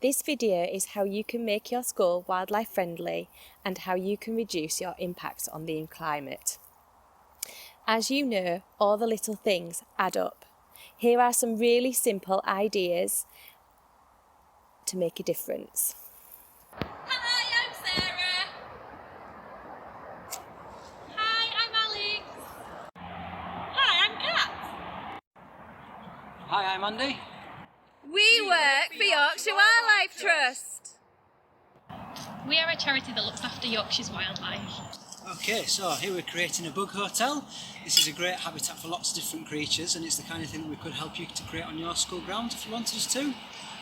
This video is how you can make your school wildlife friendly and how you can reduce your impacts on the climate. As you know, all the little things add up. Here are some really simple ideas to make a difference. Hi, I'm Sarah. Hi, I'm Alex. Hi, I'm Kat. Hi, I'm Andy. We work for Yorkshire Wildlife Trust. We are a charity that looks after Yorkshire's wildlife. Okay, so here we're creating a bug hotel. This is a great habitat for lots of different creatures, and it's the kind of thing that we could help you to create on your school ground if you wanted us to.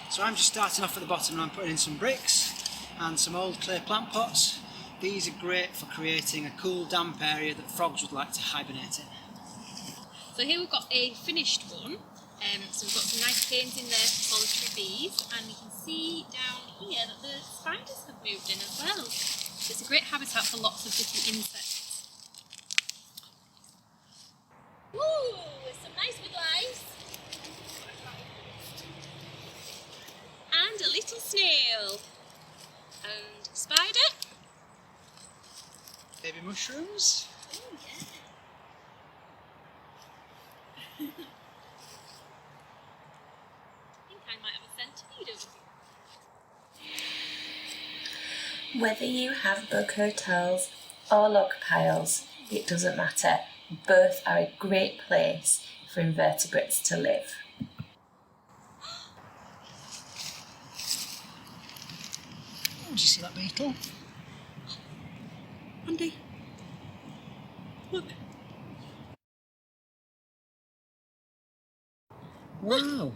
So I'm just starting off at the bottom and I'm putting in some bricks and some old clay plant pots. These are great for creating a cool, damp area that frogs would like to hibernate in. So here we've got a finished one. So we've got some nice canes in there for solitary bees, and you can see down here that the spiders have moved in as well. So it's a great habitat for lots of different insects. Woo! Some nice big lice. And a little snail. And a spider. Baby mushrooms. Oh yeah. I might have a centipede over here. Whether you have bug hotels or log piles, it doesn't matter. Both are a great place for invertebrates to live. Oh, did you see that beetle? Andy, look. Wow.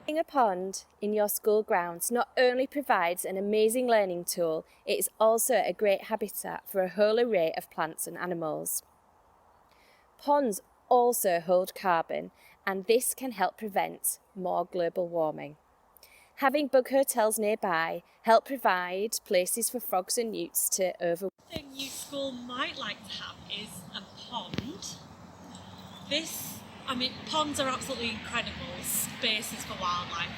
Having a pond in your school grounds not only provides an amazing learning tool, it is also a great habitat for a whole array of plants and animals. Ponds also hold carbon, and this can help prevent more global warming. Having bug hotels nearby help provide places for frogs and newts to One thing your school might like to have is a pond. Ponds are absolutely incredible spaces for wildlife.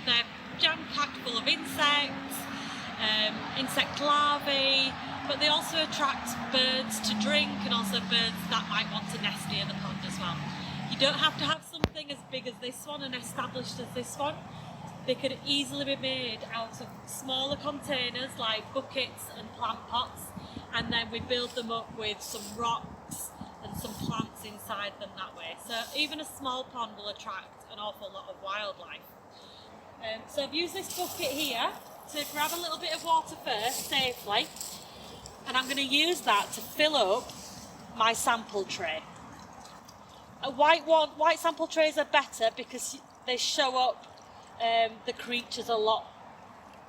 They're jam-packed full of insects, insect larvae, but they also attract birds to drink and also birds that might want to nest near the pond as well. You don't have to have something as big as this one and established as this one. They could easily be made out of smaller containers like buckets and plant pots, and then we build them up with some rocks and some plants inside them that way. So even a small pond will attract an awful lot of wildlife. So I've used this bucket here to grab a little bit of water first safely, and I'm going to use that to fill up my sample tray. White sample trays are better because they show up the creatures a lot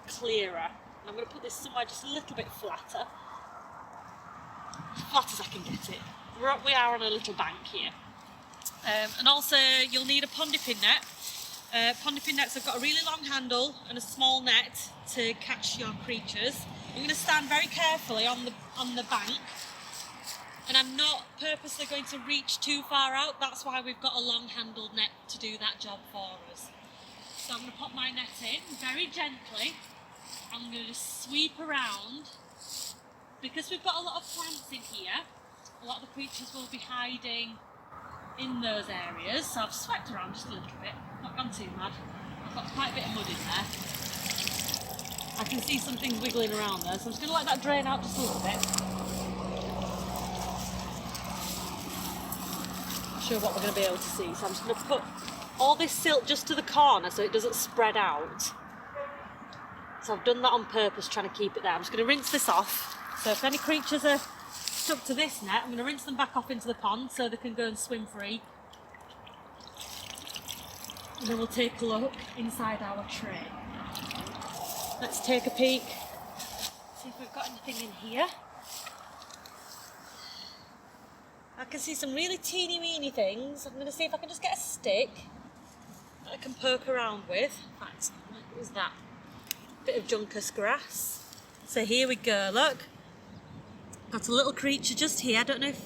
clearer. And I'm going to put this somewhere just a little bit flatter, flat as I can get it. We are on a little bank here. And also you'll need a pond dipping net. Pond dipping nets have got a really long handle and a small net to catch your creatures. I'm going to stand very carefully on the bank, and I'm not purposely going to reach too far out. That's why we've got a long handled net to do that job for us. So I'm going to pop my net in very gently. I'm going to just sweep around. Because we've got a lot of plants in here, a lot of the creatures will be hiding in those areas. So I've swept around just a little bit, not gone too mad. I've got quite a bit of mud in there. I can see something wiggling around there, so I'm just going to let that drain out just a little bit. Not sure what we're going to be able to see, so I'm just going to put all this silt just to the corner so it doesn't spread out. So I've done that on purpose, trying to keep it there. I'm just going to rinse this off. So if any creatures are stuck to this net, I'm going to rinse them back off into the pond so they can go and swim free. And then we'll take a look inside our tray. Let's take a peek, see if we've got anything in here. I can see some really teeny weeny things. I'm going to see if I can just get a stick that I can poke around with. In fact, what was that? Bit of juncus grass. So here we go, look. Got a little creature just here. I don't know if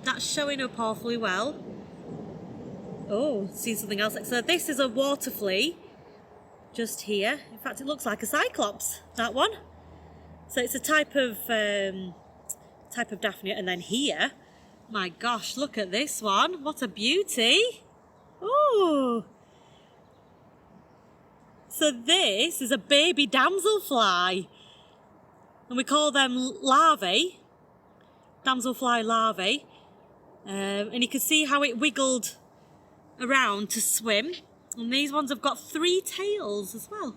that's showing up awfully well. Oh, seen something else. So this is a water flea just here. In fact, it looks like a cyclops, that one. So it's a type of Daphnia. And then here, my gosh, look at this one. What a beauty. Oh. So this is a baby damselfly. And we call them larvae. Damselfly larvae. And you can see how it wiggled around to swim. And these ones have got 3 tails as well.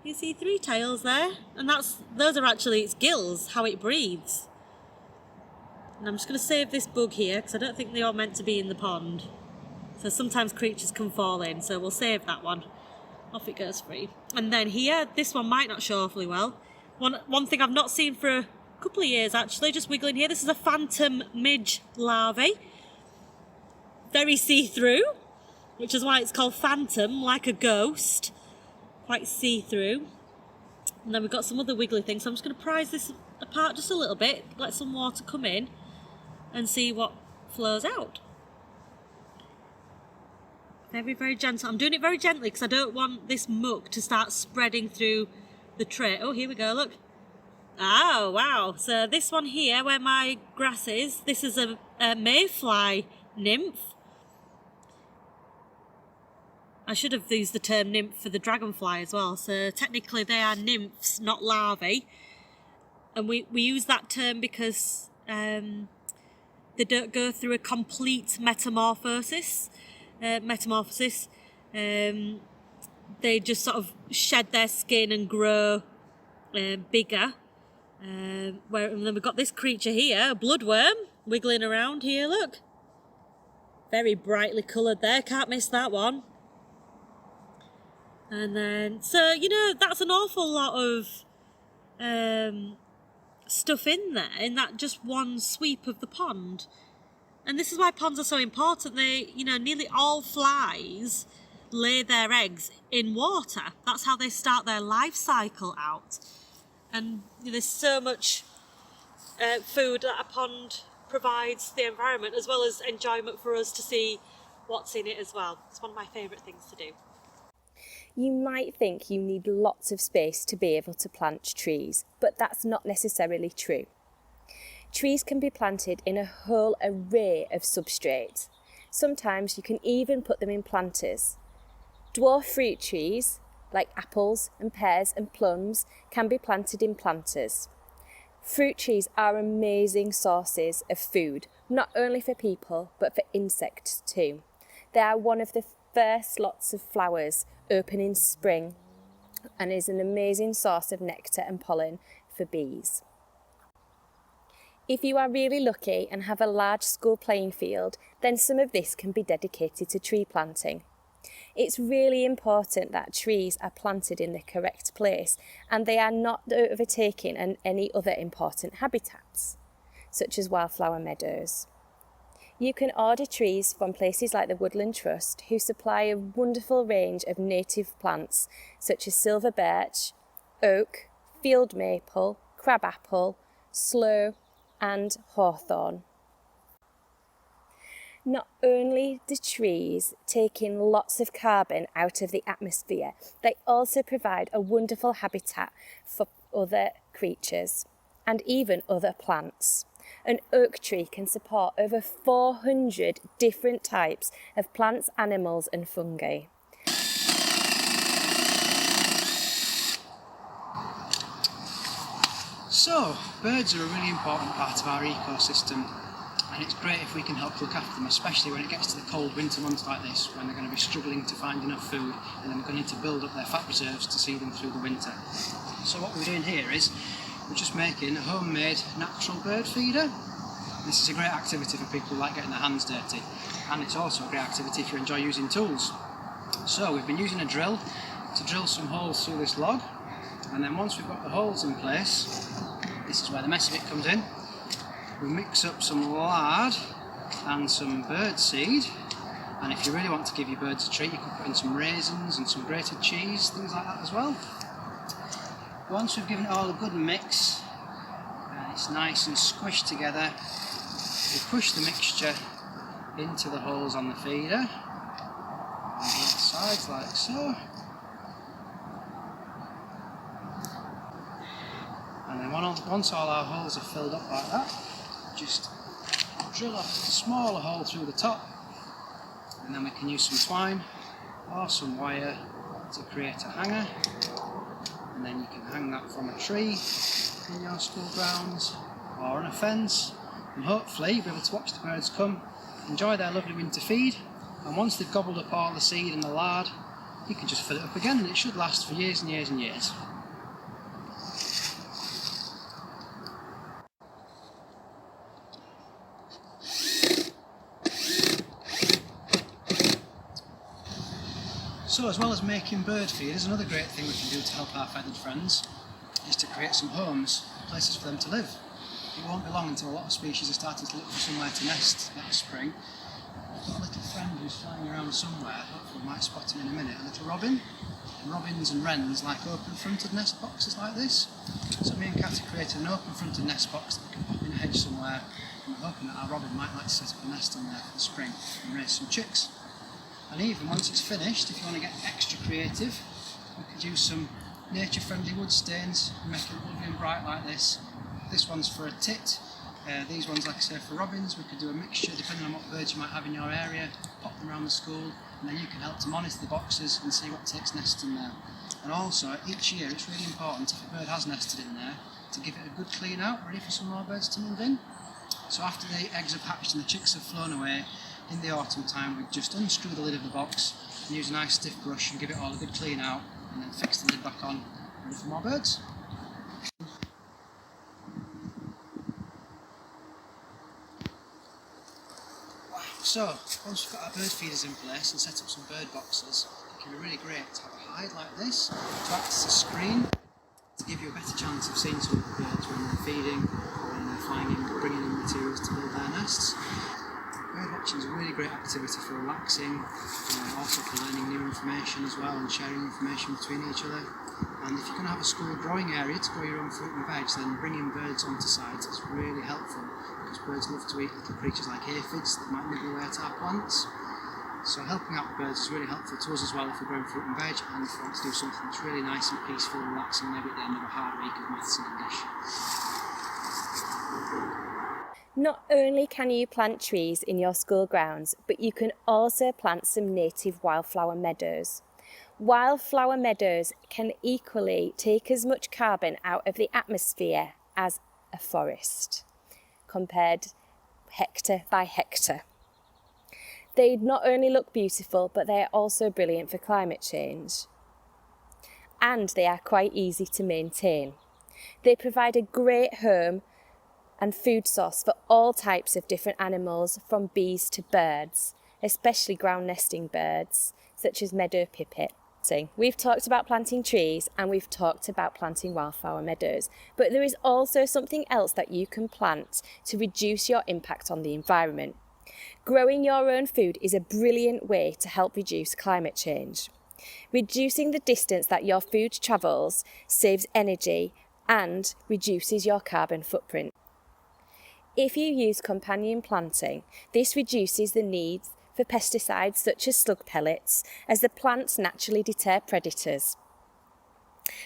You see 3 tails there? And those are actually its gills, how it breathes. And I'm just going to save this bug here because I don't think they are meant to be in the pond. So sometimes creatures can fall in, so we'll save that one. Off it goes free. And then here, this one might not show awfully well. One thing I've not seen for a couple of years actually, just wiggling here. This is a phantom midge larvae. Very see-through, which is why it's called phantom, like a ghost. Quite see-through. And then we've got some other wiggly things. So I'm just going to prise this apart just a little bit, let some water come in and see what flows out. Very, very gentle. I'm doing it very gently because I don't want this muck to start spreading through the tray. Oh, here we go, look. Oh, wow. So this one here, where my grass is, this is a mayfly nymph. I should have used the term nymph for the dragonfly as well. So technically they are nymphs, not larvae. And we use that term because they don't go through a complete metamorphosis. They just sort of shed their skin and grow bigger. And then we've got this creature here, a bloodworm, wiggling around here, look. Very brightly coloured there, can't miss that one. And then, so, you know, that's an awful lot of stuff in there, in that just one sweep of the pond. And this is why ponds are so important. They, you know, nearly all flies lay their eggs in water. That's how they start their life cycle out. And there's so much food that a pond provides the environment, as well as enjoyment for us to see what's in it as well. It's one of my favourite things to do. You might think you need lots of space to be able to plant trees, but that's not necessarily true. Trees can be planted in a whole array of substrate. Sometimes you can even put them in planters. Dwarf fruit trees, like apples and pears and plums, can be planted in planters. Fruit trees are amazing sources of food, not only for people, but for insects too. They are one of the first lots of flowers open in spring and is an amazing source of nectar and pollen for bees. If you are really lucky and have a large school playing field, then some of this can be dedicated to tree planting. It's really important that trees are planted in the correct place and they are not overtaking any other important habitats, such as wildflower meadows. You can order trees from places like the Woodland Trust, who supply a wonderful range of native plants such as silver birch, oak, field maple, crabapple, sloe and hawthorn. Not only do trees take in lots of carbon out of the atmosphere, they also provide a wonderful habitat for other creatures and even other plants. An oak tree can support over 400 different types of plants, animals and fungi. So, birds are a really important part of our ecosystem, and it's great if we can help look after them, especially when it gets to the cold winter months like this, when they're going to be struggling to find enough food and then we're going to need to build up their fat reserves to see them through the winter. So what we're doing here is we're just making a homemade natural bird feeder. This is a great activity for people who like getting their hands dirty, and it's also a great activity if you enjoy using tools. So we've been using a drill to drill some holes through this log, and then once we've got the holes in place, this is where the mess of it comes in. We mix up some lard and some bird seed, and if you really want to give your birds a treat, you can put in some raisins and some grated cheese, things like that as well. Once we've given it all a good mix, it it's nice and squished together. We push the mixture into the holes on the feeder on both sides like so. And then once all our holes are filled up like that, just drill a smaller hole through the top, and then we can use some twine or some wire to create a hanger, and then you can hang that from a tree in your school grounds or on a fence, and hopefully you'll be able to watch the birds come, enjoy their lovely winter feed, and once they've gobbled up all the seed and the lard, you can just fill it up again, and it should last for years and years and years. So, as well as making bird feeders, another great thing we can do to help our feathered friends is to create some homes, places for them to live. It won't be long until a lot of species are starting to look for somewhere to nest next spring. I've got a little friend who's flying around somewhere, hopefully we might spot him in a minute, a little robin. And robins and wrens like open-fronted nest boxes like this. So me and Kat created an open-fronted nest box that we can pop in a hedge somewhere, and we're hoping that our robin might like to set up a nest in there for the spring and raise some chicks. And even once it's finished, if you want to get extra creative, we could use some nature-friendly wood stains and make it lovely and bright like this. This one's for a tit, these ones, like I say, for robins. We could do a mixture depending on what birds you might have in your area, pop them around the school, and then you can help to monitor the boxes and see what takes nests in there. And also, each year it's really important, if a bird has nested in there, to give it a good clean out, ready for some more birds to move in. So after the eggs have hatched and the chicks have flown away, in the autumn time, we just unscrew the lid of the box and use a nice stiff brush and give it all a good clean out, and then fix the lid back on, ready for more birds. So, once we've got our bird feeders in place and set up some bird boxes, it can be really great to have a hide like this, to act as a screen, to give you a better chance of seeing some of the birds when they're feeding, or when they're flying in, bringing in materials to build their nests. Bird watching is a really great activity for relaxing, also for learning new information as well and sharing information between each other. And if you're going to have a school growing area to grow your own fruit and veg, then bringing birds onto site is really helpful, because birds love to eat little creatures like aphids that might nibble away at our plants. So helping out the birds is really helpful to us as well if we're growing fruit and veg, and if we want to do something that's really nice and peaceful and relaxing, maybe at the end of a hard week of maths and English. Not only can you plant trees in your school grounds, but you can also plant some native wildflower meadows. Wildflower meadows can equally take as much carbon out of the atmosphere as a forest, compared hectare by hectare. They not only look beautiful, but they are also brilliant for climate change. And they are quite easy to maintain. They provide a great home and food source for all types of different animals, from bees to birds, especially ground nesting birds, such as meadow pipit. We've talked about planting trees and we've talked about planting wildflower meadows, but there is also something else that you can plant to reduce your impact on the environment. Growing your own food is a brilliant way to help reduce climate change. Reducing the distance that your food travels saves energy and reduces your carbon footprint. If you use companion planting, this reduces the need for pesticides such as slug pellets, as the plants naturally deter predators.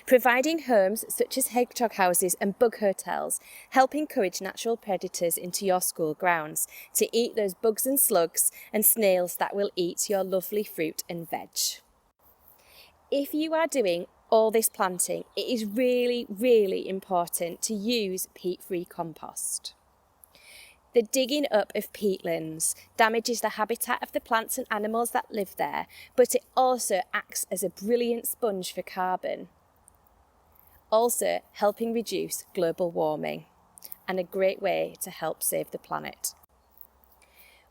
Providing homes such as hedgehog houses and bug hotels help encourage natural predators into your school grounds to eat those bugs and slugs and snails that will eat your lovely fruit and veg. If you are doing all this planting, it is really, really important to use peat-free compost. The digging up of peatlands damages the habitat of the plants and animals that live there, but it also acts as a brilliant sponge for carbon, also helping reduce global warming, and a great way to help save the planet.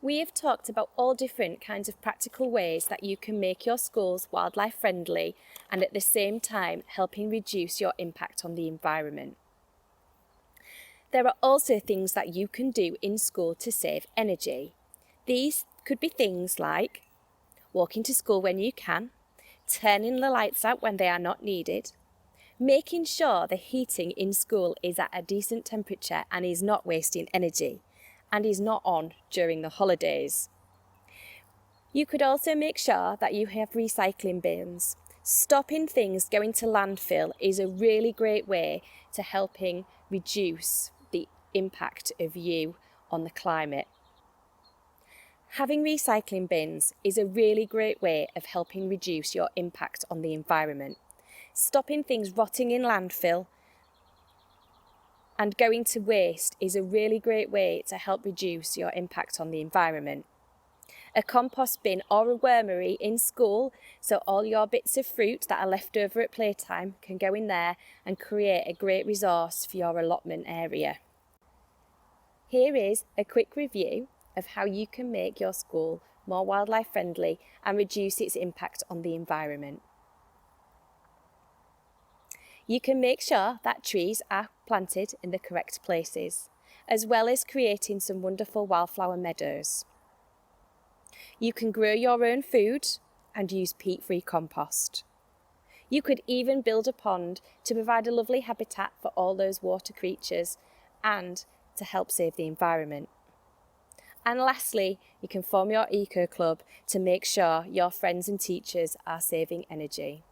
We have talked about all different kinds of practical ways that you can make your schools wildlife friendly and at the same time helping reduce your impact on the environment. There are also things that you can do in school to save energy. These could be things like walking to school when you can, turning the lights out when they are not needed, Making sure the heating in school is at a decent temperature and is not wasting energy, and is not on during the holidays. You could also make sure that you have recycling bins. Stopping things going to landfill is a really great way to helping reduce the impact of you on the climate. Having recycling bins is a really great way of helping reduce your impact on the environment. Stopping things rotting in landfill and going to waste is a really great way to help reduce your impact on the environment. A compost bin or a wormery in school, so all your bits of fruit that are left over at playtime can go in there and create a great resource for your allotment area. Here is a quick review of how you can make your school more wildlife friendly and reduce its impact on the environment. You can make sure that trees are planted in the correct places, as well as creating some wonderful wildflower meadows. You can grow your own food and use peat-free compost. You could even build a pond to provide a lovely habitat for all those water creatures and to help save the environment. And lastly, you can form your eco club to make sure your friends and teachers are saving energy.